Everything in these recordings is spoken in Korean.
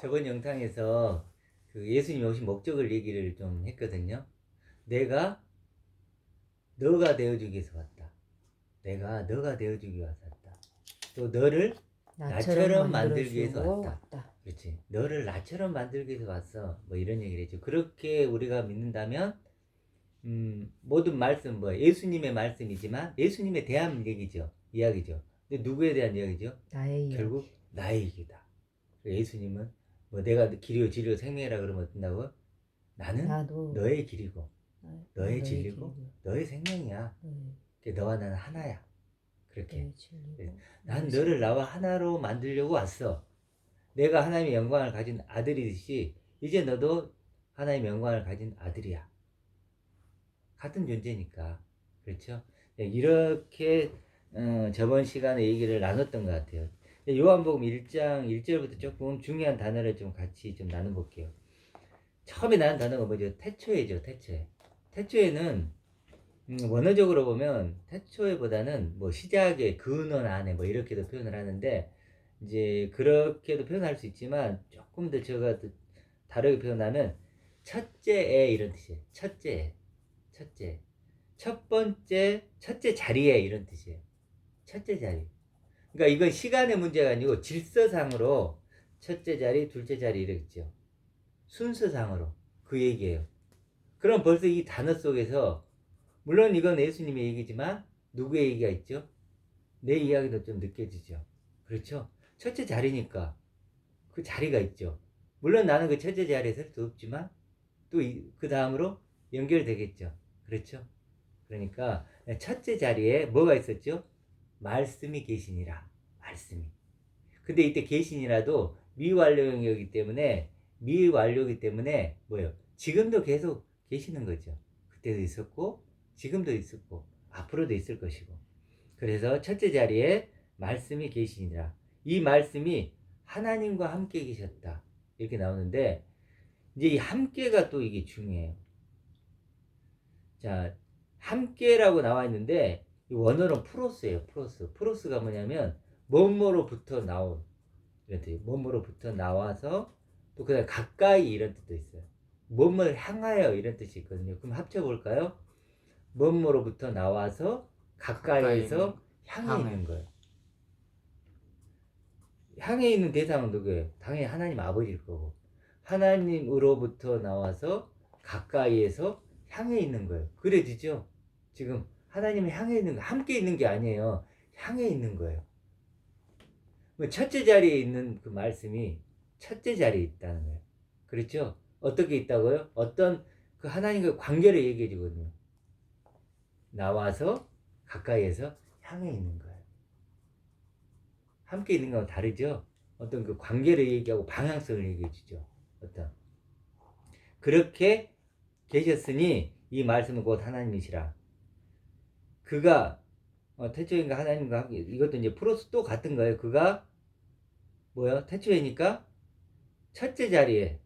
저번 영상에서 그 예수님이 오신 목적을 얘기를 좀 했거든요. 내가 너가 되어주기 위해서 왔다. 내가 너가 되어주기 위해서 왔다. 또 너를 나처럼 나처럼 만들기 위해서 만들어주고 왔다. 왔다. 그렇지. 너를 나처럼 만들기 위해서 왔어. 뭐 이런 얘기를 했죠. 그렇게 우리가 믿는다면 모든 말씀 뭐 예수님의 말씀이지만 예수님에 대한 얘기죠. 이야기죠. 근데 누구에 대한 이야기죠? 나의 이야기. 결국 나의 얘기다. 예수님은 뭐 내가 길이요 진리요 생명이라 그러면 어떤다고? 나는 나도 너의 길이고 너의 너의 진리고 길이고 너의 생명이야. 너와 나는 하나야. 그렇게. 너의 진리고 난 너의 너를 생명. 나와 하나로 만들려고 왔어. 내가 하나님의 영광을 가진 아들이듯이 이제 너도 하나님의 영광을 가진 아들이야. 같은 존재니까. 그렇죠? 이렇게 저번 시간에 얘기를 나눴던 것 같아요. 요한복음 1장 1절부터 조금 중요한 단어를 좀 같이 좀 나눠볼게요. 처음에 나온 단어가 뭐죠? 태초에죠. 태초에. 태초에는 원어적으로 보면 태초에보다는 뭐 시작의 근원 안에 뭐 이렇게도 표현을 하는데 이제 그렇게도 표현할 수 있지만 조금 더 제가 다르게 표현하면 첫째에 이런 뜻이에요. 첫째. 첫째. 첫 번째, 첫째 자리에 이런 뜻이에요. 첫째 자리. 그러니까 이건 시간의 문제가 아니고 질서상으로 첫째 자리, 둘째 자리 이랬죠. 순서상으로 그 얘기예요. 그럼 벌써 이 단어 속에서 물론 이건 예수님의 얘기지만 누구의 얘기가 있죠? 내 이야기도 좀 느껴지죠. 그렇죠? 첫째 자리니까 그 자리가 있죠. 물론 나는 그 첫째 자리에 설 수 없지만 또 그 다음으로 연결되겠죠. 그렇죠? 그러니까 첫째 자리에 뭐가 있었죠? 말씀이 계시니라. 말씀이. 근데 이때 계시니라도 미완료이기 때문에 미완료이기 때문에 뭐예요? 지금도 계속 계시는 거죠. 그때도 있었고 지금도 있었고 앞으로도 있을 것이고. 그래서 첫째 자리에 말씀이 계시니라. 이 말씀이 하나님과 함께 계셨다. 이렇게 나오는데 이제 이 함께가 또 이게 중요해요. 자, 함께라고 나와 있는데 이 원어는 프로스예요. 프로스. 프로스가 뭐냐면 뭐뭐로부터 나온 이런 뜻. 뭐뭐로부터 나와서 또 그다음 가까이 이런 뜻도 있어요. 뭐뭐를 향하여 이런 뜻이 있거든요. 그럼 합쳐 볼까요? 뭐뭐로부터 나와서 가까이에서 향해 있는 거예요. 향해 있는 대상은 누구예요? 당연히 하나님 아버지일 거고 하나님으로부터 나와서 가까이에서 향해 있는 거예요. 그래지죠? 지금 하나님을 향해 있는 거 함께 있는 게 아니에요. 향해 있는 거예요. 첫째 자리에 있는 그 말씀이 첫째 자리에 있다는 거예요. 그렇죠? 어떻게 있다고요? 어떤 그 하나님과 관계를 얘기해 주거든요. 나와서 가까이에서 향해 있는 거예요. 함께 있는 거랑 다르죠? 어떤 그 관계를 얘기하고 방향성을 얘기해 주죠. 어떤. 그렇게 계셨으니 이 말씀은 곧 하나님이시라. 그가 태초인가 하나님과 함께 이것도 이제 프로스 또 같은 거예요. 그가 뭐요? 태초이니까 첫째 자리에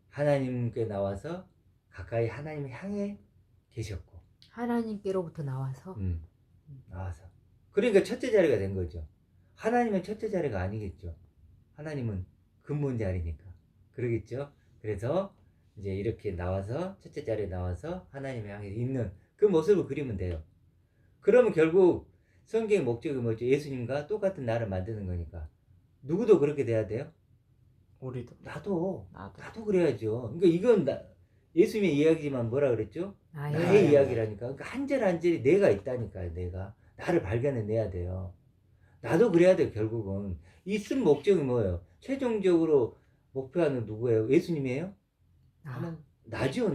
하나님께 나와서 가까이 하나님을 향해 계셨고 하나님께로부터 나와서 나와서 그러니까 첫째 자리가 된 거죠. 하나님은 첫째 자리가 아니겠죠. 하나님은 근본 자리니까 그러겠죠. 그래서 이제 이렇게 나와서 첫째 자리에 나와서 하나님을 향해 있는 그 모습을 그리면 돼요. 그러면 결국 성경의 목적이 뭐죠? 예수님과 똑같은 나를 만드는 거니까 누구도 그렇게 돼야 돼요? 우리도 나도 그래야죠. 그러니까 이건 예수님의 이야기지만 뭐라 그랬죠? 나의 나의 이야기. 이야기라니까. 그러니까 한 절 한 절이 내가 있다니까요. 내가 나를 발견해내야 돼요. 나도 그래야 돼요. 결국은 이 쓴 목적이 뭐예요? 최종적으로 목표하는 누구예요? 예수님이에요? 하는 나죠.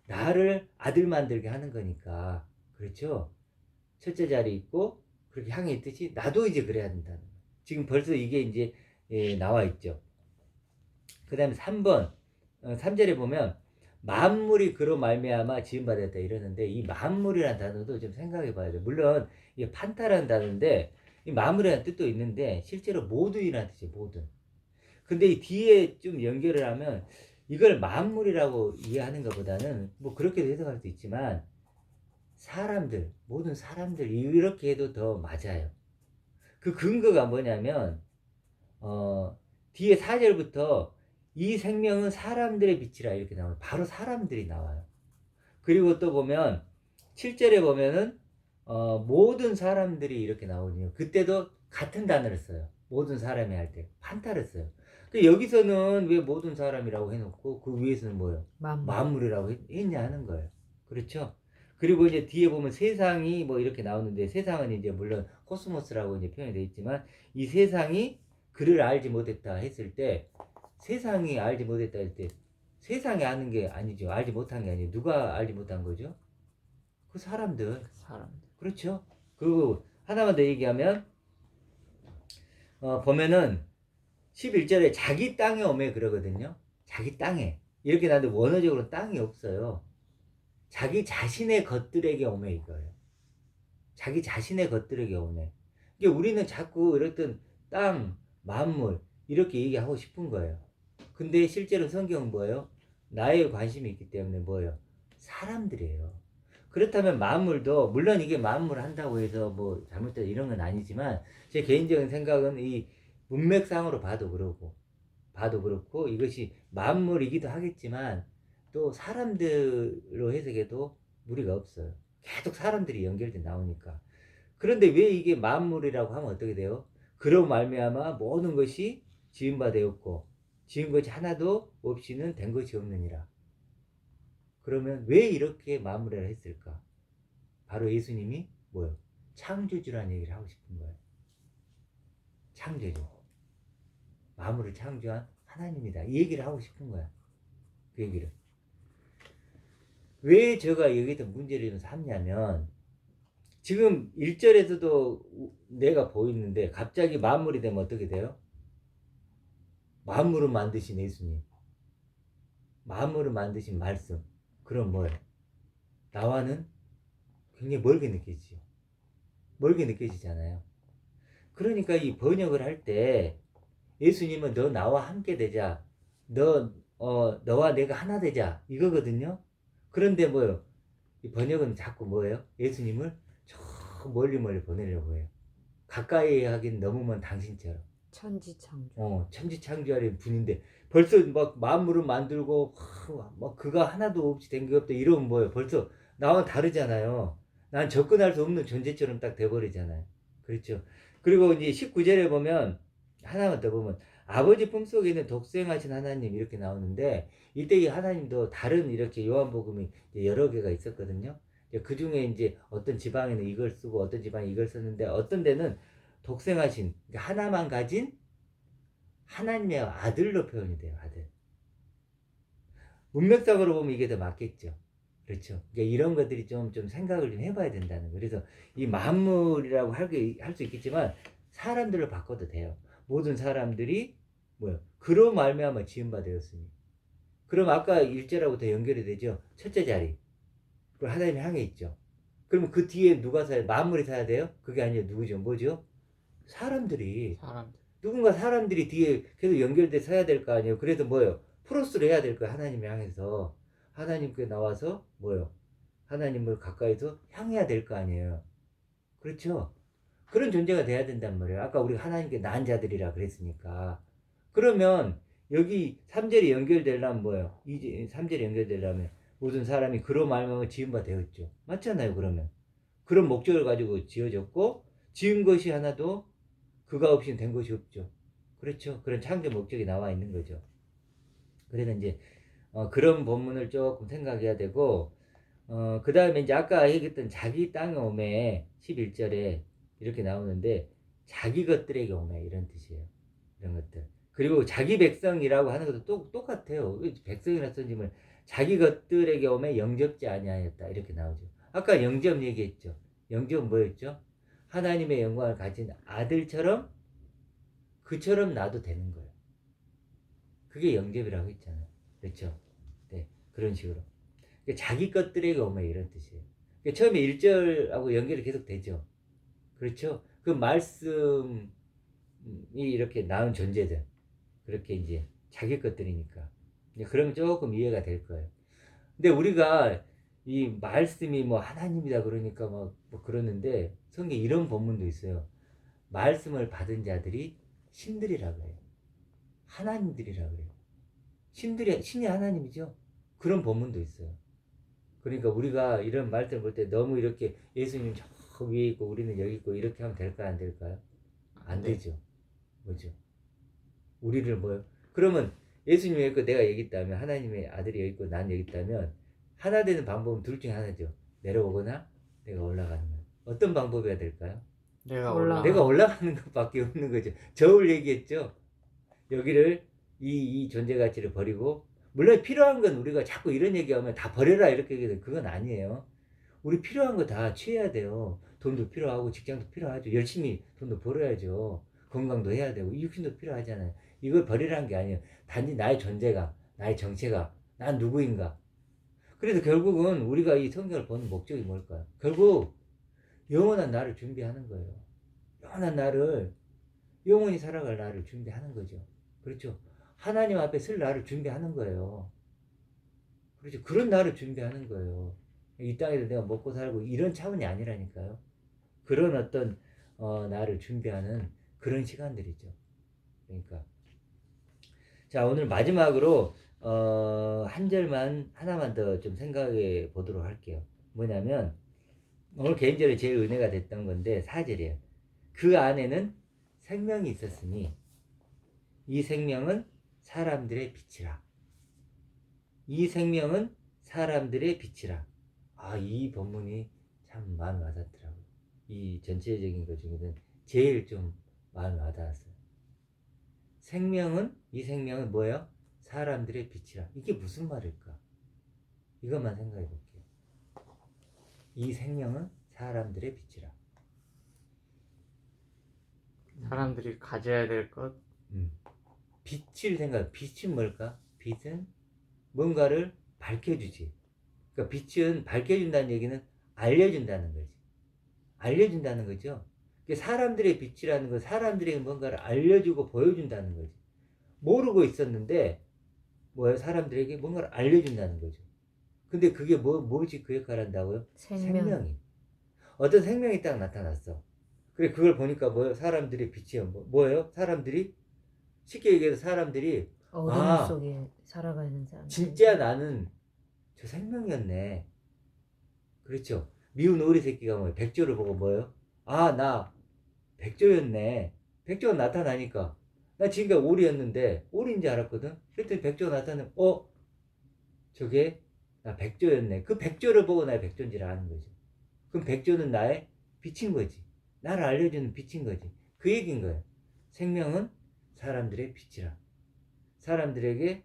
나를 아들 만들게 하는 거니까. 그렇죠? 첫째 자리에 있고 그렇게 향해 있듯이 나도 이제 그래야 된다는 거예요. 지금 벌써 이게 이제 나와 있죠. 그 다음에 3번 3절에 보면 만물이 그로 말미암아 지음받았다 이러는데 이 만물이라는 단어도 좀 생각해 봐야 돼요. 물론 이게 판타라는 단어인데 이 만물이라는 뜻도 있는데 실제로 모든이라는 뜻이에요. 모든. 근데 이 뒤에 좀 연결을 하면 이걸 만물이라고 이해하는 것보다는 뭐 그렇게도 해석할 수 있지만 사람들, 모든 사람들 이렇게 해도 더 맞아요. 그 근거가 뭐냐면 뒤에 4절부터 이 생명은 사람들의 빛이라 이렇게 나와요. 바로 사람들이 나와요. 그리고 또 보면 7절에 보면은 모든 사람들이 이렇게 나오거든요. 그때도 같은 단어를 써요. 모든 사람이 할 때 판타를 써요. 그 여기서는 왜 모든 사람이라고 해놓고 그 위에서는 뭐예요? 만물이라고 했냐 하는 거예요. 그렇죠? 그리고 이제 뒤에 보면 세상이 뭐 이렇게 나오는데 세상은 이제 물론 코스모스라고 이제 표현이 되어 있지만 이 세상이 그를 알지 못했다 했을 때 세상이 알지 못했다 할 때 세상이 아는 게 아니죠. 알지 못한 게 아니에요. 누가 알지 못한 거죠? 그 사람들. 사람들. 그렇죠. 그리고 하나만 더 얘기하면 보면은 11절에 자기 땅에 오매 그러거든요. 자기 땅에. 이렇게 나는데 원어적으로 땅이 없어요. 자기 자신의 것들에게 오매 이거예요. 자기 자신의 것들에게 오매. 이게 우리는 자꾸 이랬던 땅, 만물 이렇게 얘기하고 싶은 거예요. 근데 실제로 성경은 뭐예요? 나의 관심이 있기 때문에 뭐예요? 사람들이에요. 그렇다면 만물도 물론 이게 만물 한다고 해서 뭐 잘못된 이런 건 아니지만 제 개인적인 생각은 이 문맥상으로 봐도 그렇고 이것이 만물이기도 하겠지만 또 사람들로 해석해도 무리가 없어요. 계속 사람들이 연결돼 나오니까. 그런데 왜 이게 만물이라고 하면 어떻게 돼요? 그로 말미암아 모든 것이 지은 바 되었고 지은 것이 하나도 없이는 된 것이 없느니라. 그러면 왜 이렇게 만물이라 했을까? 바로 예수님이 뭐요? 창조주라는 얘기를 하고 싶은 거예요. 창조주. 만물을 창조한 하나님이다. 이 얘기를 하고 싶은 거야. 그 얘기를. 왜 제가 여기다 문제를 좀 삼냐면 지금 1절에서도 내가 보이는데 갑자기 만물이 되면 어떻게 돼요? 만물을 만드신 예수님. 만물을 만드신 말씀. 그럼 뭐예요? 나와는 굉장히 멀게 느껴지죠. 멀게 느껴지잖아요. 그러니까 이 번역을 할 때 예수님은 너 나와 함께 되자. 너와 내가 하나 되자. 이거거든요. 그런데 뭐예요? 이 번역은 자꾸 뭐예요? 예수님을 저 멀리 보내려고 해요. 가까이 하긴 너무 먼 당신처럼. 천지창조. 천지창조하는 분인데 벌써 막 만물을 만들고 막 그가 하나도 없이 된 게 없다 이러면 뭐예요? 벌써 나와 다르잖아요. 난 접근할 수 없는 존재처럼 딱 돼버리잖아요. 그렇죠? 그리고 이제 19절에 보면 하나만 더 보면 아버지 품속에 있는 독생하신 하나님 이렇게 나오는데 이때 이 하나님도 다른 이렇게 요한복음이 여러 개가 있었거든요. 그 중에 이제 어떤 지방에는 이걸 쓰고 어떤 지방에 이걸 썼는데 어떤 데는 독생하신 하나만 가진 하나님의 아들로 표현이 돼요. 아들. 문맥상으로 보면 이게 더 맞겠죠. 그렇죠. 그러니까 이런 것들이 좀 생각을 좀 해봐야 된다는 거예요. 그래서 이 만물이라고 할 수 있겠지만 사람들을 바꿔도 돼요. 모든 사람들이 뭐요? 그로 말미암아 지은 바 되었으니. 그럼 아까 일절하고 더 연결이 되죠. 첫째 자리. 그 하나님이 향해 있죠. 그러면 그 뒤에 누가 사야? 만물이 사야 돼요? 그게 아니라 누구죠? 뭐죠? 사람들이. 누군가 사람들이 뒤에 계속 연결돼 서야 될 거 아니에요. 그래서 뭐예요? 프로스를 해야 될 거예요. 하나님을 향해서. 하나님께 나와서 뭐예요? 하나님을 가까이서 향해야 될 거 아니에요. 그렇죠? 그런 존재가 돼야 된단 말이에요. 아까 우리가 하나님께 난 자들이라 그랬으니까. 그러면 여기 3절이 연결되려면 뭐예요? 3절이 연결되려면 모든 사람이 그로 말미암아 지은 바 되었죠. 맞잖아요. 그러면. 그런 목적을 가지고 지어졌고 지은 것이 하나도 그가 없이는 된 것이 없죠. 그렇죠. 그런 창조 목적이 나와 있는 거죠. 그래서 이제 그런 본문을 조금 생각해야 되고 그 다음에 이제 아까 얘기했던 자기 땅에 오매 11절에 이렇게 나오는데 자기 것들에게 오매 이런 뜻이에요. 이런 것들. 그리고 자기 백성이라고 하는 것도 똑같아요. 백성이라 썼지만 자기 것들에게 오매 영접지 아니하였다 이렇게 나오죠. 아까 영접 얘기했죠. 영접은 뭐였죠? 하나님의 영광을 가진 아들처럼 그처럼 나도 되는 거예요. 그게 영접이라고 했잖아요. 그렇죠? 네, 그런 식으로. 그러니까 자기 것들에게 오면 이런 뜻이에요. 그러니까 처음에 1절하고 연결이 계속 되죠. 그렇죠? 그 말씀이 이렇게 나온 존재들. 그렇게 이제 자기 것들이니까. 그러면 조금 이해가 될 거예요. 근데 우리가 이 말씀이 뭐 하나님이다 그러니까 뭐 그러는데 성경에 이런 본문도 있어요. 말씀을 받은 자들이 신들이라고 해요. 하나님들이라 그래요. 신이 하나님이죠. 그런 본문도 있어요. 그러니까 우리가 이런 말들 볼 때 너무 이렇게 예수님 저 위에 있고 우리는 여기 있고 이렇게 하면 될까요? 안 될까요? 안 네. 되죠. 뭐죠? 우리를 뭐요? 그러면 예수님이 여기 있고 내가 여기 있다면 하나님의 아들이 여기 있고 난 여기 있다면 하나 되는 방법은 둘 중에 하나죠. 내려오거나 내가 올라가는 거. 어떤 방법이어야 될까요? 내가 올라가. 내가 올라가는 것밖에 없는 거죠. 저울 얘기했죠. 여기를 이 존재 가치를 버리고 물론 필요한 건 우리가 자꾸 이런 얘기하면 다 버려라 이렇게 얘기해도 그건 아니에요. 우리 필요한 거 다 취해야 돼요. 돈도 필요하고 직장도 필요하죠. 열심히 돈도 벌어야죠. 건강도 해야 되고 육신도 필요하잖아요. 이걸 버리라는 게 아니에요. 단지 나의 존재가 나의 정체가 난 누구인가. 그래서 결국은 우리가 이 성경을 보는 목적이 뭘까요? 결국 영원한 나를 준비하는 거예요. 영원한 나를 영원히 살아갈 나를 준비하는 거죠. 그렇죠. 하나님 앞에 설 나를 준비하는 거예요. 그렇죠. 그런 나를 준비하는 거예요. 이 땅에서 내가 먹고 살고 이런 차원이 아니라니까요. 그런 어떤 나를 준비하는 그런 시간들이죠. 그러니까 자 오늘 마지막으로 한 절만 하나만 더 좀 생각해 보도록 할게요. 뭐냐면 오늘 개인적으로 제일 은혜가 됐던 건데 4절이에요. 그 안에는 생명이 있었으니 이 생명은 사람들의 빛이라. 이 생명은 사람들의 빛이라. 아, 이 본문이 참 마음에 와닿더라고요. 이 전체적인 것 중에는 제일 좀 마음에 와닿았어요. 이 생명은 뭐예요? 사람들의 빛이라. 이게 무슨 말일까? 이것만 생각해 볼게요. 이 생명은 사람들의 빛이라. 사람들이 가져야 될 것. 빛은 뭘까? 빛은 뭔가를 밝혀주지. 그러니까 빛은 밝혀준다는 얘기는 알려준다는 거지. 알려준다는 거죠. 그러니까 사람들의 빛이라는 건 사람들에게 뭔가를 알려주고 보여준다는 거지. 모르고 있었는데 뭐예요? 사람들에게 뭔가를 알려준다는 거죠. 근데 그게 뭐지 그 역할을 한다고요? 생명이. 어떤 생명이 딱 나타났어. 그래 그걸 보니까 뭐예요? 사람들의 빛이요. 뭐예요? 사람들이 쉽게 얘기해서 사람들이 어둠 속에 살아가는 사람. 진짜 나는 저 생명이었네. 그렇죠. 미운 오리 새끼가 뭐예요? 백조를 보고 뭐예요? 아, 나 백조였네. 백조가 나타나니까 나 지금까지 오리였는데 오리인 줄 알았거든. 그랬더니 백조가 나타나면 저게 나 백조였네. 그 백조를 보고 나의 백조인 줄 아는 거죠. 그럼 백조는 나의 빛인 거지. 나를 알려주는 빛인 거지. 그 얘기인 거예요. 생명은 사람들의 빛이라. 사람들이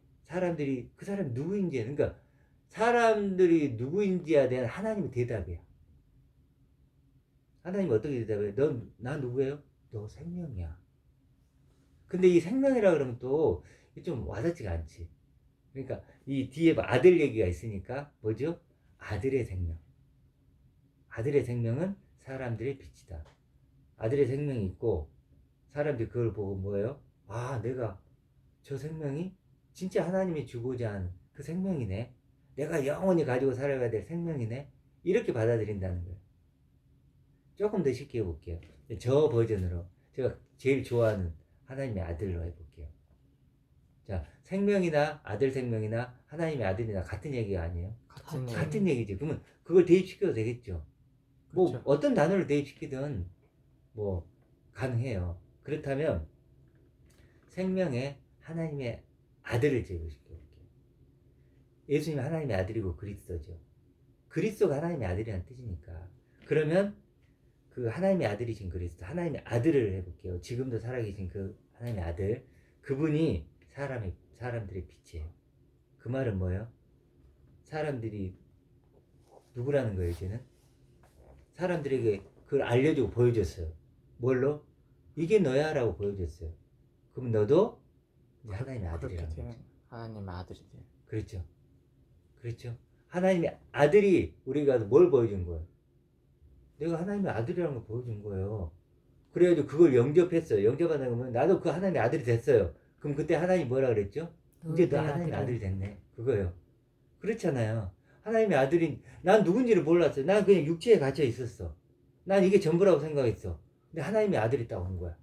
그 사람이 누구인지, 그러니까 사람들이 누구인지에 대한 하나님의 대답이야. 하나님이 어떻게 대답해? 나 누구예요? 너 생명이야. 근데 이 생명이라 그러면 또 좀 와닿지가 않지. 그러니까 이 뒤에 아들 얘기가 있으니까 뭐죠? 아들의 생명. 아들의 생명은 사람들의 빛이다. 아들의 생명이 있고 사람들이 그걸 보고 뭐예요? 아, 내가 저 생명이 진짜 하나님이 주고자 하는 그 생명이네. 내가 영원히 가지고 살아가야 될 생명이네. 이렇게 받아들인다는 거예요. 조금 더 쉽게 해볼게요. 저 버전으로 제가 제일 좋아하는 하나님의 아들로 해볼게요. 자, 생명이나 아들 생명이나 하나님의 아들이나 같은 얘기가 아니에요? 같은 얘기죠. 그러면 그걸 대입시켜도 되겠죠. 뭐 그렇죠. 어떤 단어를 대입시키든 뭐 가능해요. 그렇다면 생명에 하나님의 아들을 제거시켜볼게요. 예수님이 하나님의 아들이고 그리스도죠. 그리스도가 하나님의 아들이라는 뜻이니까. 그러면 그 하나님의 아들이신 그리스도, 하나님의 아들을 해볼게요. 지금도 살아계신 그 하나님의 아들, 그분이 사람들의 빛이에요. 그 말은 뭐예요? 사람들이 누구라는 거예요, 이제는? 사람들에게 그걸 알려주고 보여줬어요. 뭘로? 이게 너야 라고 보여줬어요. 그럼 너도 이제 하나님의 아들이라는 거죠. 하나님의 아들이 돼. 그렇죠. 그렇죠. 하나님의 아들이 우리가 뭘 보여준 거예요? 내가 하나님의 아들이라는 걸 보여준 거예요. 그래가지고 그걸 영접했어요. 영접하는 거면 나도 그 하나님의 아들이 됐어요. 그럼 그때 하나님 뭐라 그랬죠? 이제 너 하나님의 아들이 됐네. 그거예요. 그렇잖아요. 하나님의 아들이 난 누군지를 몰랐어요. 난 그냥 육체에 갇혀 있었어. 난 이게 전부라고 생각했어. 근데 하나님의 아들이 딱 온 거야.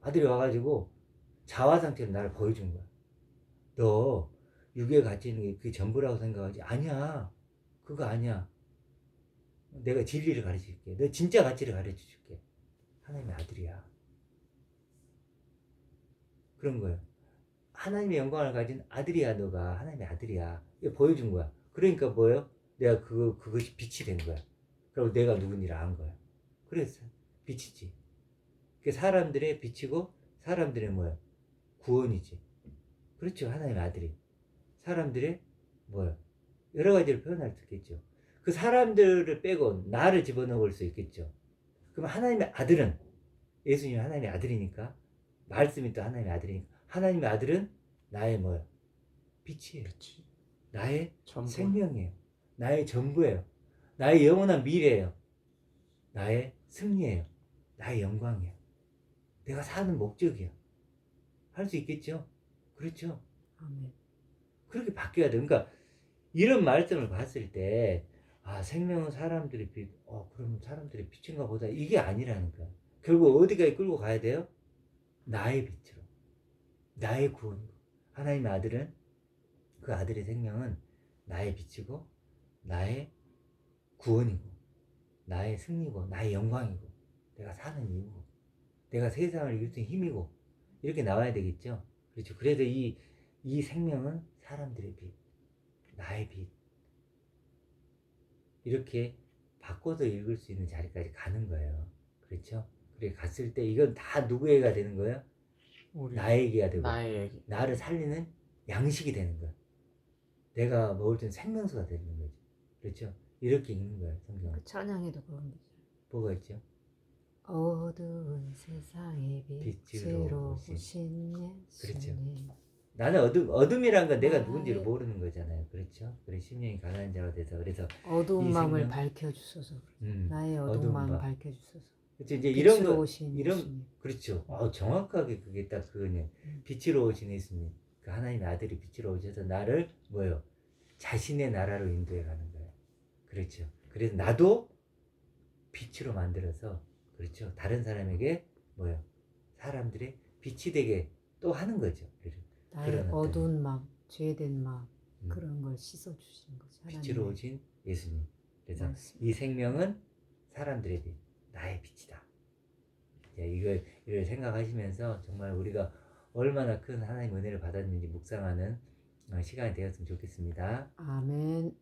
아들이 와가지고 자화상처럼 나를 보여준 거야. 너 육에 갇혀 있는 게 그게 전부라고 생각하지? 아니야. 그거 아니야. 내가 진리를 가르쳐 줄게. 너 진짜 가치를 가르쳐 줄게. 하나님의 아들이야. 그런 거예요. 하나님의 영광을 가진 아들이야. 너가 하나님의 아들이야. 이거 보여준 거야. 그러니까 뭐예요? 내가 그것이 빛이 된 거야. 그리고 내가 누군지를 안 거야. 그래서 빛이지. 그 사람들의 빛이고 사람들의 뭐야? 구원이지. 그렇죠. 하나님의 아들이. 사람들의 뭐야? 여러 가지를 표현할 수 있겠죠. 그 사람들을 빼고 나를 집어넣을 수 있겠죠. 그럼 하나님의 아들은 예수님은 하나님의 아들이니까 말씀이 또 하나님의 아들이니까 하나님의 아들은 나의 뭐야? 빛이에요. 그치. 나의 전부. 생명이에요. 나의 전부예요. 나의 영원한 미래예요. 나의 승리예요. 나의 영광이에요. 내가 사는 목적이야. 할 수 있겠죠? 그렇죠? 아멘. 그렇게 바뀌어야 돼. 그러니까 이런 말씀을 봤을 때 아, 생명은 사람들의 빛. 그러면 사람들의 빛인가 보다. 이게 아니라는 거야. 결국 어디까지 끌고 가야 돼요? 나의 빛으로. 나의 구원이고. 하나님의 아들은 그 아들의 생명은 나의 빛이고 나의 구원이고 나의 승리고 나의 영광이고 내가 사는 이유고 내가 세상을 이길 수 있는 힘이고 이렇게 나와야 되겠죠. 그렇죠. 그래서 이 생명은 사람들의 빛, 나의 빛 이렇게 바꿔서 읽을 수 있는 자리까지 가는 거예요. 그렇죠. 그래 갔을 때 이건 다 누구에게가 되는 거예요? 우리 나에게가 되고 나의 얘기. 나를 살리는 양식이 되는 거야. 내가 먹을 땐 생명수가 되는 거지. 그렇죠. 이렇게 읽는 거예요. 성경. 그 찬양에도 그런 게 있어요. 뭐가 있죠? 어두운 세상에 빛으로 빛으로 오신 오신 예수님. 나는 어둠이란 건 내가 나의- 누군지를 모르는 거잖아요. 그렇죠? 그래 심령이 가난한 자가 돼서 그래서 어두운 이 마음을 생명- 밝혀주소서. 음, 나의 어두운 어두운 마음 마음. 밝혀주소서. 그렇죠. 이제 이런 빛으로 거 오신 이런 예수님. 그렇죠. 정확하게 그게 딱 그거네. 빛으로 오신 예수님. 그 하나님의 아들이 빛으로 오셔서 나를 뭐요? 자신의 나라로 인도해 가는 거예요. 그렇죠. 그래서 나도 빛으로 만들어서 그렇죠. 다른 사람에게 뭐요? 사람들의 빛이 되게 또 하는 거죠. 나의 그런 어떤- 어두운 마음, 죄된 마음 음. 그런 걸 씻어주신 거지. 빛으로 하나님의 오신 예수님. 그래서 말씀. 이 생명은 사람들의 빛, 나의 빛이다. 이걸 생각하시면서 정말 우리가 얼마나 큰 하나님의 은혜를 받았는지 묵상하는 시간이 되었으면 좋겠습니다. 아멘.